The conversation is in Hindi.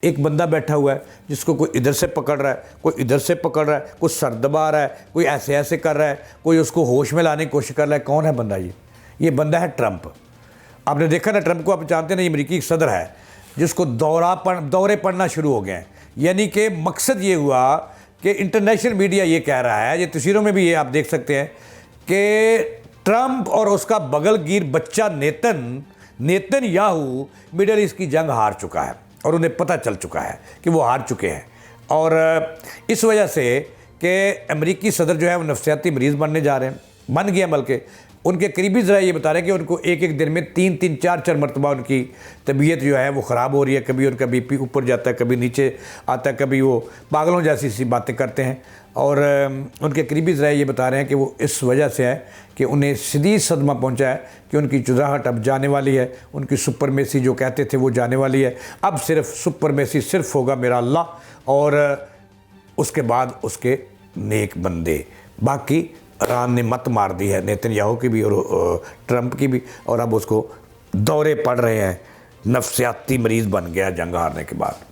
एक बंदा बैठा हुआ है जिसको कोई इधर से पकड़ रहा है, कोई इधर से पकड़ रहा है, कोई सर दबा रहा है, कोई ऐसे ऐसे कर रहा है, कोई उसको होश में लाने की कोशिश कर रहा है। कौन है बंदा? ये बंदा है ट्रंप। आपने देखा ना, ट्रंप को आप जानते नहीं, अमेरिकी सदर है जिसको दौरे पड़ना शुरू हो गए हैं। यानी कि मकसद ये हुआ कि इंटरनेशनल मीडिया ये कह रहा है, ये तस्वीरों में भी ये आप देख सकते हैं कि ट्रंप और उसका बगलगीर बच्चा नेतन्याहू मिडल ईस्ट की जंग हार चुका है और उन्हें पता चल चुका है कि वो हार चुके हैं। और इस वजह से कि अमेरिकी सदर जो है वो नफसियाती मरीज़ बनने जा रहे हैं, बन गया। बल्कि उनके करीबी ज़रा ये बता रहे हैं कि उनको एक दिन में 3-3, 4-4 मरतबा उनकी तबीयत जो है वो ख़राब हो रही है। कभी उनका बीपी ऊपर जाता है, कभी नीचे आता है, कभी वो पागलों जैसी सी बातें करते हैं। और उनके करीबी ज़रा ये बता रहे हैं कि वो इस वजह से है कि उन्हें शदीद सदमा पहुंचा है कि उनकी जुदाहट अब जाने वाली है। उनकी सुपरमेसी जो कहते थे वो जाने वाली है। अब सिर्फ सुपरमेसी सिर्फ होगा मेरा अल्लाह, और उसके बाद उसके नेक बंदे। बाकी ईरान ने मत मार दी है नेतन्याहू की भी और ट्रंप की भी, और अब उसको दौरे पड़ रहे हैं। नफसियाती मरीज़ बन गया जंग हारने के बाद।